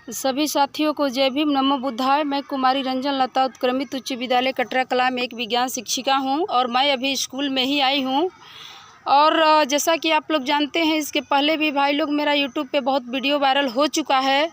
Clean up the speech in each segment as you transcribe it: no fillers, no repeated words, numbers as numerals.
सभी साथियों को जय भीम, नमो बुद्धाय। मैं कुमारी रंजन लता उत्क्रमित उच्च विद्यालय कटरा कला में एक विज्ञान शिक्षिका हूं और मैं अभी स्कूल में ही आई हूं। और जैसा कि आप लोग जानते हैं, इसके पहले भी भाई लोग मेरा यूट्यूब पे बहुत वीडियो वायरल हो चुका है।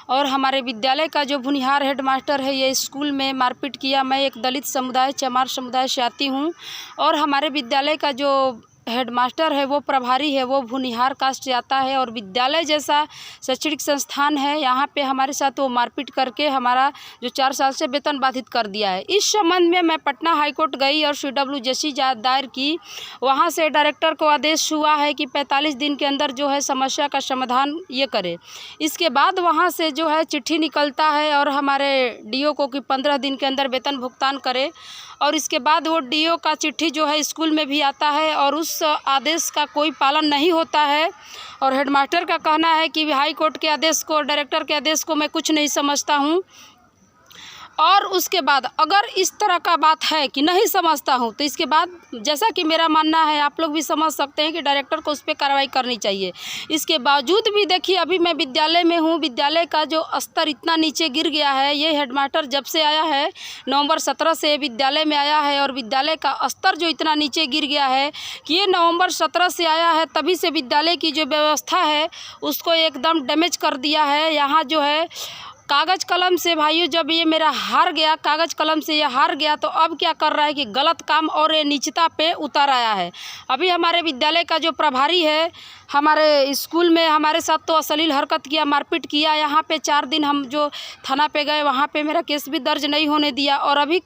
और हमारे विद्यालय का जो भुनिहार हेड मास्टर है, ये स्कूल में मारपीट किया। मैं एक दलित समुदाय, चमार समुदाय से आती हूँ और हमारे विद्यालय का जो हेड मास्टर है, वो प्रभारी है, वो भुनिहार कास्ट से आता है। और विद्यालय जैसा शैक्षणिक संस्थान है, यहाँ पे हमारे साथ वो मारपीट करके हमारा जो 4 साल से वेतन बाधित कर दिया है। इस संबंध में मैं पटना हाईकोर्ट गई और CWJC दायर की। वहाँ से डायरेक्टर को आदेश हुआ है कि 45 दिन के अंदर जो है समस्या का समाधान ये करे। इसके बाद वहाँ से जो है चिट्ठी निकलता है और हमारे DO को कि 15 दिन के अंदर वेतन भुगतान करे। और इसके बाद वो DO का चिट्ठी जो है स्कूल में भी आता है और उस आदेश का कोई पालन नहीं होता है। और हेडमास्टर का कहना है कि हाई कोर्ट के आदेश को, डायरेक्टर के आदेश को मैं कुछ नहीं समझता हूँ। और उसके बाद अगर इस तरह का बात है कि नहीं समझता हूँ, तो इसके बाद जैसा कि मेरा मानना है, आप लोग भी समझ सकते हैं कि डायरेक्टर को उस पर कार्रवाई करनी चाहिए। इसके बावजूद भी देखिए, अभी मैं विद्यालय में हूँ, विद्यालय का जो स्तर इतना नीचे गिर गया है। ये हेडमास्टर जब से आया है, नवंबर 17 से विद्यालय में आया है और विद्यालय का स्तर जो इतना नीचे गिर गया है कि ये नवंबर 17 से आया है, तभी से विद्यालय की जो व्यवस्था है उसको एकदम डैमेज कर दिया है। यहाँ जो है कागज़ कलम से भाइयों, जब ये मेरा हार गया, कागज़ कलम से ये हार गया, तो अब क्या कर रहा है कि गलत काम और ये नीचता पे उतर आया है। अभी हमारे विद्यालय का जो प्रभारी है, हमारे स्कूल में हमारे साथ तो अश्लील हरकत किया, मारपीट किया। यहाँ पे 4 दिन हम जो थाना पे गए, वहाँ पे मेरा केस भी दर्ज नहीं होने दिया। और अभी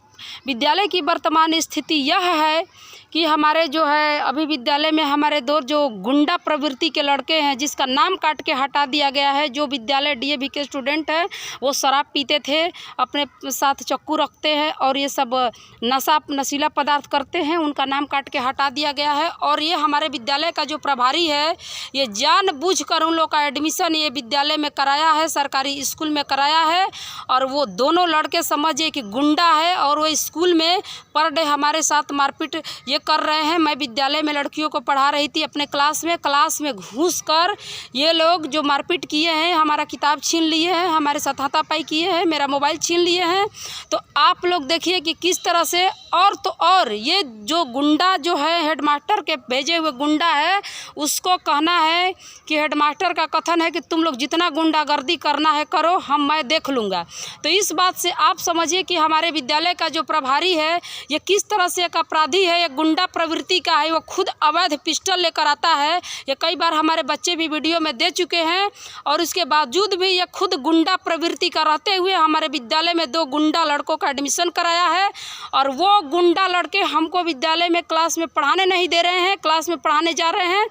विद्यालय की वर्तमान स्थिति यह है कि हमारे जो है अभी विद्यालय में हमारे 2 जो गुंडा प्रवृत्ति के लड़के हैं, जिसका नाम काट के हटा दिया गया है। जो विद्यालय DAV के स्टूडेंट हैं, वो शराब पीते थे, अपने साथ चाकू रखते हैं और ये सब नशीला पदार्थ करते हैं, उनका नाम काट के हटा दिया गया है। और ये हमारे विद्यालय का जो प्रभारी है, ये जानबूझकर उन लोग का एडमिशन ये विद्यालय में कराया है, सरकारी स्कूल में कराया है। और वो दोनों लड़के समझिए कि गुंडा है और वो स्कूल में पर डे हमारे साथ मारपीट ये कर रहे हैं। मैं विद्यालय में लड़कियों को पढ़ा रही थी अपने क्लास में घुसकर ये लोग जो मारपीट किए हैं, हमारा किताब छीन लिए हैं, हमारे साथ हाथापाई किए हैं, मेरा मोबाइल छीन लिए हैं। तो आप लोग देखिए कि किस तरह से। और तो और ये जो गुंडा जो है, हेडमास्टर के भेजे हुए गुंडा है, उसको कहना है कि हेडमास्टर का कथन है कि तुम लोग जितना गुंडागर्दी करना है करो, मैं देख लूँगा। तो इस बात से आप समझिए कि हमारे विद्यालय का जो प्रभारी है, ये किस तरह से एक अपराधी है, एक गुंडा प्रवृत्ति का है। वो खुद अवैध पिस्टल लेकर आता है। ये कई बार हमारे बच्चे भी वीडियो में दे चुके हैं। और इसके बावजूद भी ये खुद गुंडा प्रवृत्ति का रहते हुए हमारे विद्यालय में 2 गुंडा लड़कों का एडमिशन कराया है। और वो गुंडा लड़के हमको विद्यालय में क्लास में पढ़ाने नहीं दे रहे हैं। क्लास में पढ़ाने जा रहे हैं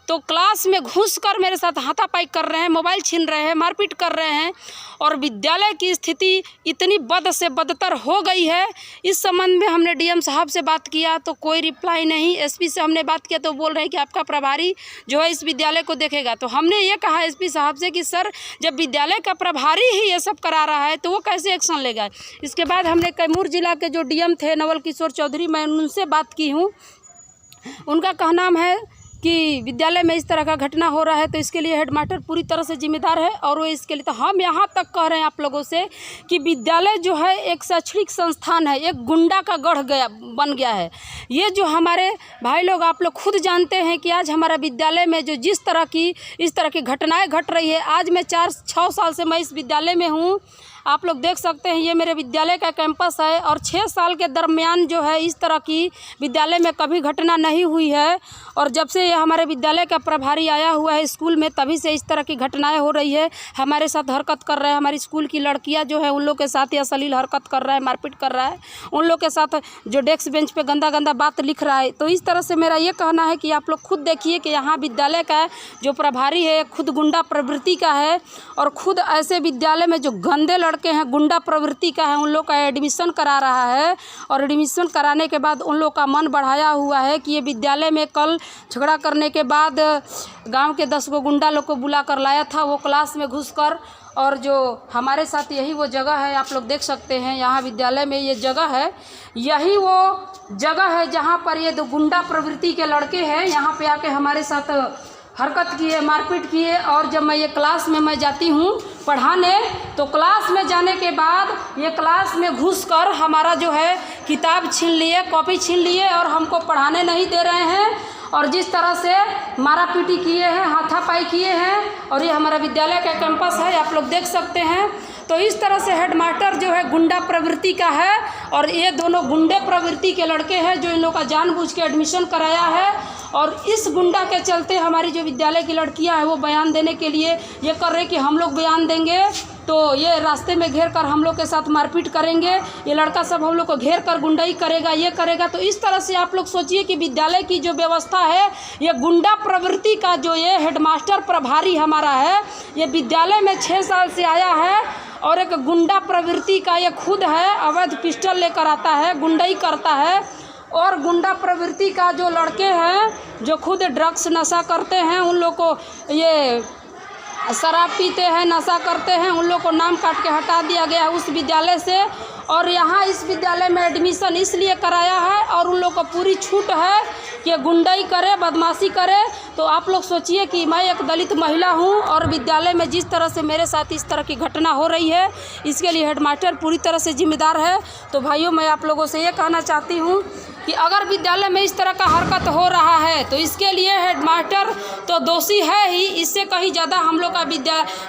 तो क्लास में घुसकर मेरे साथ हाथापाई कर रहे हैं, मोबाइल छीन रहे हैं, मारपीट कर रहे हैं। और विद्यालय की स्थिति इतनी बद से बदतर हो गई है। इस संबंध में हमने DM साहब से बात किया तो कोई रिप्लाई नहीं। SP से हमने बात किया तो बोल रहे हैं कि आपका प्रभारी जो है इस विद्यालय को देखेगा। तो हमने ये कहा SP साहब से कि सर, जब विद्यालय का प्रभारी ही ये सब करा रहा है तो वो कैसे एक्शन लेगा। इसके बाद हमने कैमूर जिला के जो DM थे, नवल किशोर चौधरी, मैं उनसे बात की हूँ। उनका कहना है कि विद्यालय में इस तरह का घटना हो रहा है तो इसके लिए हेडमास्टर पूरी तरह से जिम्मेदार है। और वो इसके लिए, तो हम यहाँ तक कह रहे हैं आप लोगों से कि विद्यालय जो है एक शैक्षणिक संस्थान है, एक गुंडा का गढ़ बन गया है। ये जो हमारे भाई लोग, आप लोग खुद जानते हैं कि आज हमारा विद्यालय में जो इस तरह की घटनाएं घट रही है। आज मैं 4-6 साल से मैं इस विद्यालय में हूँ। आप लोग देख सकते हैं, ये मेरे विद्यालय का कैंपस है। और 6 साल के दरमियान जो है इस तरह की विद्यालय में कभी घटना नहीं हुई है। और जब से ये हमारे विद्यालय का प्रभारी आया हुआ है स्कूल में, तभी से इस तरह की घटनाएं हो रही है। हमारे साथ हरकत कर रहा है, हमारी स्कूल की लड़कियां जो है उन लोग के साथ ही अश्लील हरकत कर रहा है, मारपीट कर रहा है। उन लोग के साथ जो डेस्क बेंच पे गंदा गंदा बात लिख रहा है। तो इस तरह से मेरा ये कहना है कि आप लोग खुद देखिए कि यहाँ विद्यालय का जो प्रभारी है खुद गुंडा प्रवृत्ति का है। और खुद ऐसे विद्यालय में जो गंदे लड़के हैं, गुंडा प्रवृत्ति का है, उन लोग का एडमिशन करा रहा है। और एडमिशन कराने के बाद उन लोग का मन बढ़ाया हुआ है कि ये विद्यालय में कल झगड़ा करने के बाद गांव के 10 गो गुंडा लोग को बुला कर लाया था, वो क्लास में घुसकर। और जो हमारे साथ यही वो जगह है, आप लोग देख सकते हैं, यहाँ विद्यालय में ये जगह है, यही वो जगह है जहाँ पर ये 2 गुंडा प्रवृत्ति के लड़के हैं यहाँ पे आके हमारे साथ हरकत किए, मारपीट किए। और जब मैं ये क्लास में मैं जाती हूँ पढ़ाने, तो क्लास में जाने के बाद ये क्लास में घुसकर हमारा जो है किताब छीन लिए, कॉपी छीन लिए और हमको पढ़ाने नहीं दे रहे हैं। और जिस तरह से मारा पीटी किए हैं, हाथापाई किए हैं। और ये हमारा विद्यालय का कैंपस है, आप लोग देख सकते हैं। तो इस तरह से हेडमास्टर जो है गुंडा प्रवृत्ति का है। और ये दोनों गुंडे प्रवृत्ति के लड़के हैं जो इन लोग का जानबूझ के एडमिशन कराया है। और इस गुंडा के चलते हमारी जो विद्यालय की लड़कियां हैं वो बयान देने के लिए ये कर रहे कि हम लोग बयान देंगे तो ये रास्ते में घेर कर हम लोग के साथ मारपीट करेंगे, ये लड़का सब हम लोग को घेर कर गुंडाई करेगा, ये करेगा। तो इस तरह से आप लोग सोचिए कि विद्यालय की जो व्यवस्था है ये गुंडा प्रवृत्ति का जो ये हेडमास्टर प्रभारी हमारा है, ये विद्यालय में 6 साल से आया है और एक गुंडा प्रवृत्ति का ये खुद है। अवैध पिस्टल लेकर आता है, गुंडाई करता है। और गुंडा प्रवृत्ति का जो लड़के हैं जो खुद ड्रग्स नशा करते हैं, उन लोग को ये शराब पीते हैं, नशा करते हैं, उन लोग को नाम काट के हटा दिया गया है उस विद्यालय से। और यहाँ इस विद्यालय में एडमिशन इसलिए कराया है और उन लोग को पूरी छूट है कि गुंडाई करे, बदमाशी करे। तो आप लोग सोचिए कि मैं एक दलित महिला हूँ और विद्यालय में जिस तरह से मेरे साथ इस तरह की घटना हो रही है, इसके लिए हेडमास्टर पूरी तरह से जिम्मेदार है। तो भाइयों, मैं आप लोगों से ये कहना चाहती हूँ कि अगर विद्यालय में इस तरह का हरकत हो रहा है तो इसके लिए हेडमास्टर तो दोषी है ही, इससे कहीं ज़्यादा हम लोग का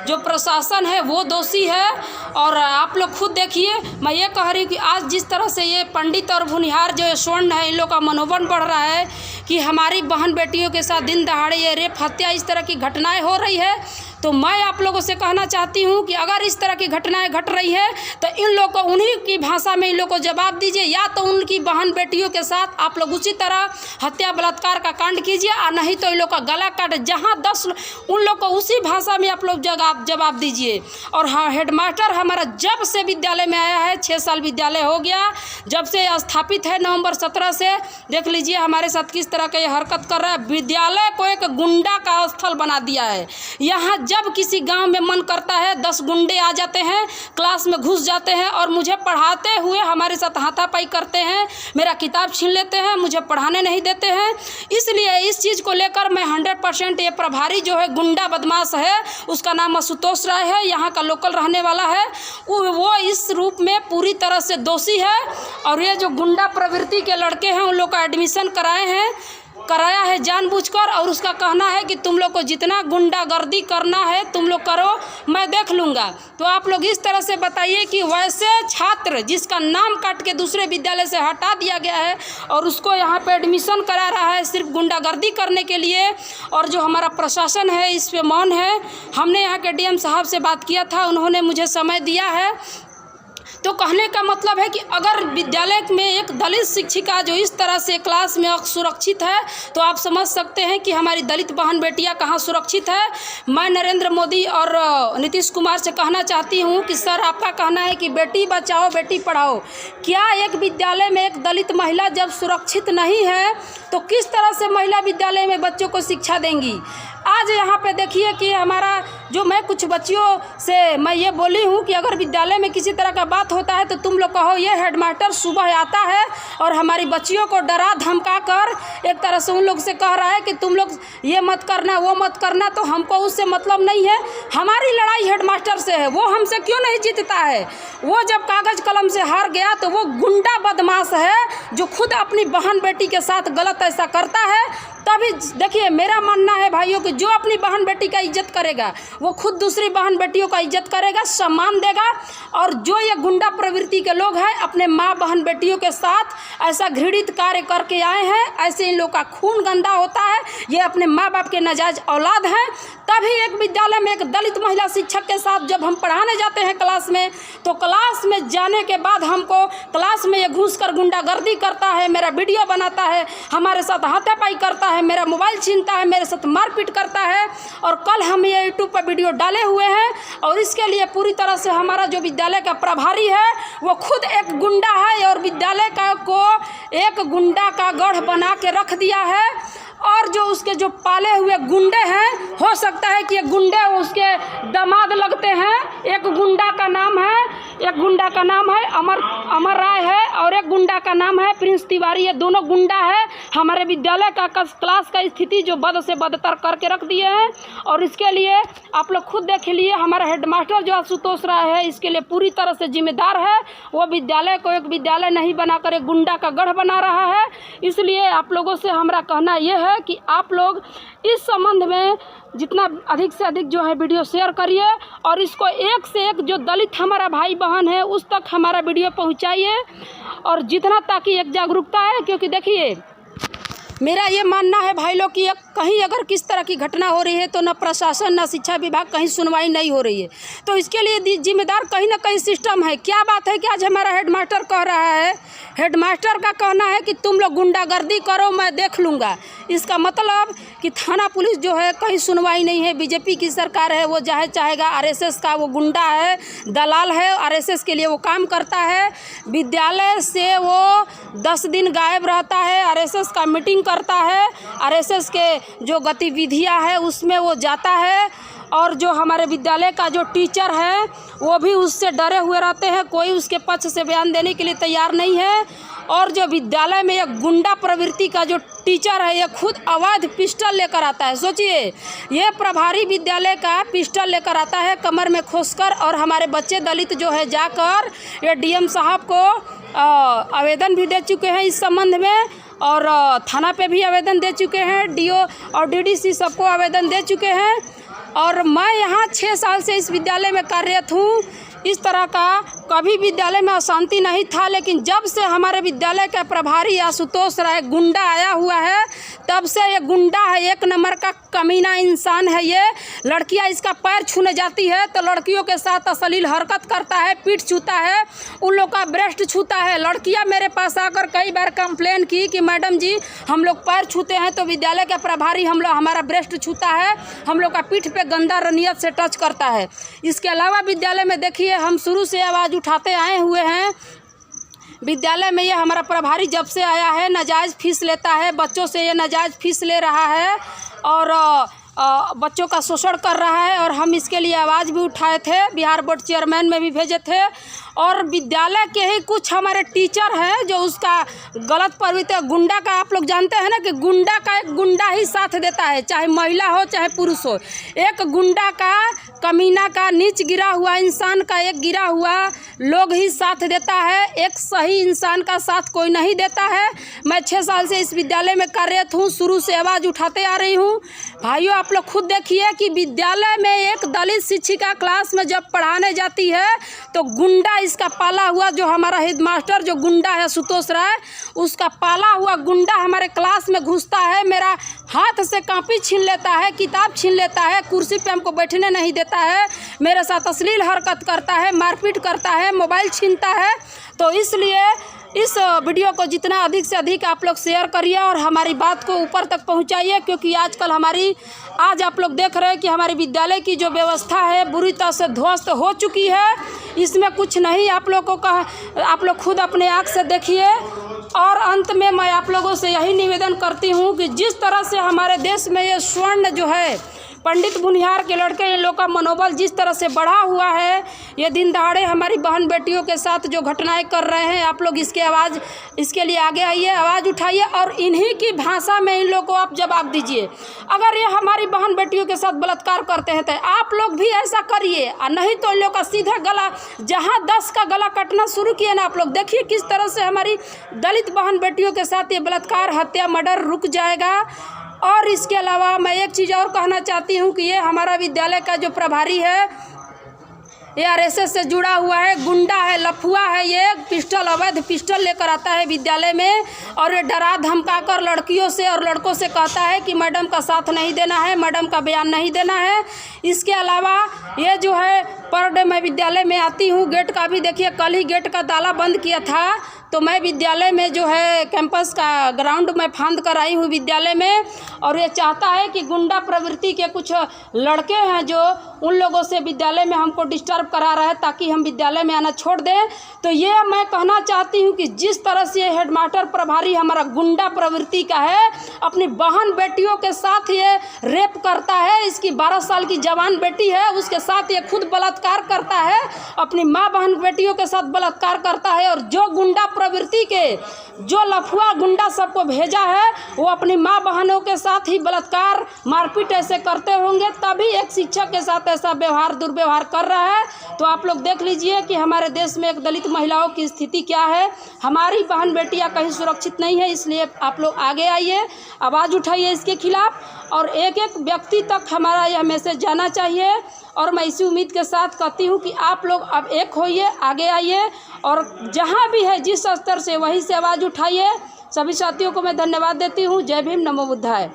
जो प्रशासन है वो दोषी है। और आप लोग खुद देखिए, मैं ये कह रही हूँ कि आज जिस तरह से ये पंडित और भुनिहार जो स्वर्ण है, इन लोग का मनोबल बढ़ रहा है कि हमारी बहन बेटियों के साथ दिन दहाड़े ये रेप, हत्या, इस तरह की घटनाएं हो रही है। तो मैं आप लोगों से कहना चाहती हूँ कि अगर इस तरह की घटनाएं घट रही है तो इन लोग को उन्हीं की भाषा में इन लोग को जवाब दीजिए, या तो उनकी बहन बेटियों के साथ आप लोग उसी तरह हत्या बलात्कार का कांड कीजिए, और नहीं तो इन लोग का गला काट, जहाँ 10 उन लोग को उसी भाषा में आप लोग जवाब दीजिए। और हाँ, हेडमास्टर हमारा जब से विद्यालय में आया है, 6 साल विद्यालय हो गया, जब से स्थापित है नवंबर 17 से, देख लीजिए हमारे साथ किस तरह का ये हरकत कर रहा है। विद्यालय को एक गुंडा का स्थल बना दिया है। यहाँ जब किसी गांव में मन करता है 10 गुंडे आ जाते हैं, क्लास में घुस जाते हैं और मुझे पढ़ाते हुए हमारे साथ हाथापाई करते हैं, मेरा किताब छीन लेते हैं, मुझे पढ़ाने नहीं देते हैं। इसलिए इस चीज़ को लेकर मैं 100% ये प्रभारी जो है गुंडा बदमाश है, उसका नाम आशुतोष राय है, यहाँ का लोकल रहने वाला है, वो इस रूप में पूरी तरह से दोषी है। और ये जो गुंडा प्रवृत्ति के लड़के हैं उन लोग का एडमिशन कराया है जानबूझकर। और उसका कहना है कि तुम लोग को जितना गुंडागर्दी करना है तुम लोग करो, मैं देख लूँगा। तो आप लोग इस तरह से बताइए कि वैसे छात्र जिसका नाम काट के दूसरे विद्यालय से हटा दिया गया है और उसको यहाँ पे एडमिशन करा रहा है सिर्फ गुंडागर्दी करने के लिए, और जो हमारा प्रशासन है इस पे मौन है। हमने यहाँ के डीएम साहब से बात किया था, उन्होंने मुझे समय दिया है। तो कहने का मतलब है कि अगर विद्यालय में एक दलित शिक्षिका जो इस तरह से क्लास में सुरक्षित है, तो आप समझ सकते हैं कि हमारी दलित बहन बेटियां कहाँ सुरक्षित है। मैं नरेंद्र मोदी और नीतीश कुमार से कहना चाहती हूँ कि सर, आपका कहना है कि बेटी बचाओ बेटी पढ़ाओ, क्या एक विद्यालय में एक दलित महिला जब सुरक्षित नहीं है तो किस तरह से महिला विद्यालय में बच्चों को शिक्षा देंगी। आज यहाँ पे देखिए कि हमारा जो, मैं कुछ बच्चियों से मैं ये बोली हूँ कि अगर विद्यालय में किसी तरह का बात होता है तो तुम लोग कहो ये हेडमास्टर सुबह आता है और हमारी बच्चियों को डरा धमका कर एक तरह से उन लोग से कह रहा है कि तुम लोग ये मत करना वो मत करना। तो हमको उससे मतलब नहीं है, हमारी लड़ाई हेडमास्टर से है। वो हमसे क्यों नहीं जीतता है? वो जब कागज कलम से हार गया तो वो गुंडा बदमाश है जो खुद अपनी बहन बेटी के साथ गलत ऐसा करता है। तभी देखिए, मेरा मानना है भाइयों कि जो अपनी बहन बेटी का इज्जत करेगा वो खुद दूसरी बहन बेटियों का इज्जत करेगा, सम्मान देगा। और जो ये गुंडा प्रवृत्ति के लोग हैं अपने माँ बहन बेटियों के साथ ऐसा घृणित कार्य करके आए हैं, ऐसे इन लोग का खून गंदा होता है, ये अपने माँ बाप के नाजायज औलाद हैं। तभी एक विद्यालय में एक दलित महिला शिक्षक के साथ जब हम पढ़ाने जाते हैं क्लास में, तो क्लास में जाने के बाद हमको क्लास में ये घुसकर गुंडागर्दी करता है, मेरा वीडियो बनाता है, हमारे साथ हाथापाई करता है, मेरा मोबाइल छीनता है, मेरे साथ मारपीट करता है। और कल हम ये यूट्यूब पर वीडियो डाले हुए हैं। और इसके लिए पूरी तरह से हमारा जो विद्यालय का प्रभारी है वो खुद एक गुंडा है और विद्यालय को एक गुंडा का गढ़ बना के रख दिया है। और जो उसके जो पाले हुए गुंडे हैं, हो सकता है कि ये गुंडे उसके दामाद लगते हैं। एक गुंडा का नाम है, एक गुंडा का नाम है अमर राय है और एक गुंडा का नाम है प्रिंस तिवारी। ये दोनों गुंडा है। हमारे विद्यालय का क्लास का स्थिति जो बद से बदतर करके रख दिए हैं और इसके लिए आप लोग खुद देख लिए। हमारा हेडमास्टर जो आशुतोष राय है इसके लिए पूरी तरह से जिम्मेदार है। वो विद्यालय को एक विद्यालय नहीं बनाकर एक गुंडा का गढ़ बना रहा है। इसलिए आप लोगों से हमारा कहना ये है कि आप लोग इस संबंध में जितना अधिक से अधिक जो है वीडियो शेयर करिए और इसको एक से एक जो दलित हमारा भाई बहन है उस तक हमारा वीडियो पहुंचाइए और जितना ताकि एक जागरूकता है। क्योंकि देखिए मेरा ये मानना है भाई लोग कि कहीं अगर किस तरह की घटना हो रही है तो न प्रशासन न शिक्षा विभाग कहीं सुनवाई नहीं हो रही है, तो इसके लिए जिम्मेदार कहीं ना कहीं सिस्टम है। क्या बात है कि आज हमारा हेडमास्टर कह रहा है, हेडमास्टर का कहना है कि तुम लोग गुंडागर्दी करो मैं देख लूँगा। इसका मतलब कि थाना पुलिस जो है कहीं सुनवाई नहीं है। बीजेपी की सरकार है, वो चाहेगा आरएसएस का वो गुंडा है, दलाल है, आरएसएस के लिए वो काम करता है। विद्यालय से वो 10 दिन गायब रहता है, आरएसएस का मीटिंग करता है, आरएसएस के जो गतिविधियां है उसमें वो जाता है और जो हमारे विद्यालय का जो टीचर है वो भी उससे डरे हुए रहते हैं। कोई उसके पक्ष से बयान देने के लिए तैयार नहीं है। और जो विद्यालय में एक गुंडा प्रवृत्ति का जो टीचर है ये खुद अवैध पिस्टल लेकर आता है। सोचिए, ये प्रभारी विद्यालय का पिस्टल लेकर आता है कमर में खोसकर और हमारे बच्चे दलित जो है जाकर ये डीएम साहब को आवेदन भी दे चुके हैं इस संबंध में और थाना पे भी आवेदन दे चुके हैं, डीओ और डीडीसी सबको आवेदन दे चुके हैं। और मैं यहाँ 6 साल से इस विद्यालय में कार्यरत हूँ। इस तरह का कभी विद्यालय में अशांति नहीं था, लेकिन जब से हमारे विद्यालय का प्रभारी आशुतोष राय गुंडा आया हुआ है तब से ये गुंडा है, एक नंबर का कमीना इंसान है। ये लड़कियां इसका पैर छूने जाती है तो लड़कियों के साथ अश्लील हरकत करता है, पीठ छूता है, उन लोग का ब्रेस्ट छूता है। लड़कियां मेरे पास आकर कई बार कंप्लेन की कि मैडम जी हम लोग पैर छूते हैं तो विद्यालय का प्रभारी हमारा ब्रेस्ट छूता है, हम लोग का पीठ पे गंदा रनियत से टच करता है। इसके अलावा विद्यालय में देखिए हम शुरू से आवाज़ उठाते आए हुए हैं। विद्यालय में ये हमारा प्रभारी जब से आया है नाजायज़ फीस लेता है, बच्चों से ये नाजायज़ फीस ले रहा है और बच्चों का शोषण कर रहा है। और हम इसके लिए आवाज़ भी उठाए थे, बिहार बोर्ड चेयरमैन में भी भेजे थे। और विद्यालय के ही कुछ हमारे टीचर हैं जो उसका गलत प्रवृत्ति, गुंडा का आप लोग जानते हैं ना कि गुंडा का एक गुंडा ही साथ देता है, चाहे महिला हो चाहे पुरुष हो। एक गुंडा का, कमीना का, नीच गिरा हुआ इंसान का एक गिरा हुआ लोग ही साथ देता है, एक सही इंसान का साथ कोई नहीं देता है। मैं 6 साल से इस विद्यालय में कार्यरत हूँ, शुरू से आवाज़ उठाते आ रही हूँ। भाइयों आप लोग खुद देखिए कि विद्यालय में एक दलित शिक्षिका क्लास में जब पढ़ाने जाती है तो गुंडा, इसका पाला हुआ जो हमारा हेडमास्टर जो गुंडा है आशुतोष राय, उसका पाला हुआ गुंडा हमारे क्लास में घुसता है, मेरा हाथ से कॉपी छीन लेता है, किताब छीन लेता है, कुर्सी पे हमको बैठने नहीं देता है, मेरे साथ अश्लील हरकत करता है, मारपीट करता है, मोबाइल छीनता है। तो इसलिए इस वीडियो को जितना अधिक से अधिक आप लोग शेयर करिए और हमारी बात को ऊपर तक पहुंचाइए। क्योंकि आजकल आज आप लोग देख रहे हैं कि हमारे विद्यालय की जो व्यवस्था है बुरी तरह से ध्वस्त हो चुकी है। इसमें कुछ नहीं, आप लोग खुद अपने आँख से देखिए। और अंत में मैं आप लोगों से यही निवेदन करती हूँ कि जिस तरह से हमारे देश में ये स्वर्ण जो है पंडित बुनियार के लड़के, इन लोग का मनोबल जिस तरह से बढ़ा हुआ है, ये दिन दहाड़े हमारी बहन बेटियों के साथ जो घटनाएं कर रहे हैं, आप लोग इसके लिए आगे आइए, आवाज़ उठाइए और इन्हीं की भाषा में इन लोगों को आप जवाब दीजिए। अगर ये हमारी बहन बेटियों के साथ बलात्कार करते हैं तो आप लोग भी ऐसा करिए, और नहीं तो इन लोग का सीधा गला, जहाँ 10 का गला कटना शुरू किए ना आप लोग, देखिए किस तरह से हमारी दलित बहन बेटियों के साथ ये बलात्कार, हत्या, मर्डर रुक जाएगा। और इसके अलावा मैं एक चीज़ और कहना चाहती हूँ कि ये हमारा विद्यालय का जो प्रभारी है ये आरएसएस से जुड़ा हुआ है, गुंडा है, लफुआ है। ये पिस्टल, अवैध पिस्टल लेकर आता है विद्यालय में और ये डरा धमका कर लड़कियों से और लड़कों से कहता है कि मैडम का साथ नहीं देना है, मैडम का बयान नहीं देना है। इसके अलावा ये जो है पर डे मैं विद्यालय में आती हूँ, गेट का भी देखिए, कल ही गेट का ताला बंद किया था तो मैं विद्यालय में जो है कैंपस का ग्राउंड में फांद कर आई हूँ विद्यालय में, और ये चाहता है कि गुंडा प्रवृत्ति के कुछ लड़के हैं जो उन लोगों से विद्यालय में हमको डिस्टर्ब करा रहा है ताकि हम विद्यालय में आना छोड़ दें। तो ये मैं कहना चाहती हूँ कि जिस तरह से ये हेडमास्टर प्रभारी हमारा गुंडा प्रवृत्ति का है, अपनी बहन बेटियों के साथ ये रेप करता है, इसकी 12 साल की जवान बेटी है उसके साथ ये खुद बलात्कार करता है, अपनी माँ बहन बेटियों के साथ बलात्कार करता है। और जो गुंडा प्रवृत्ति के जो लफुआ गुंडा सबको भेजा है वो अपनी माँ बहनों के साथ ही बलात्कार मारपीट ऐसे करते होंगे, तभी एक शिक्षक के साथ ऐसा व्यवहार दुर्व्यवहार कर रहा है। तो आप लोग देख लीजिए कि हमारे देश में एक दलित महिलाओं की स्थिति क्या है। हमारी बहन बेटियां कहीं सुरक्षित नहीं है, इसलिए आप लोग आगे आइए, आवाज़ उठाइए इसके खिलाफ, और एक एक व्यक्ति तक हमारा यह मैसेज जाना चाहिए। और मैं इसी उम्मीद के साथ कहती हूँ कि आप लोग अब एक होइए, आगे आइए, और जहाँ भी है जिस स्तर से वहीं से आवाज़ उठाइए। सभी साथियों को मैं धन्यवाद देती हूँ। जय भीम, नमो बुद्धाय।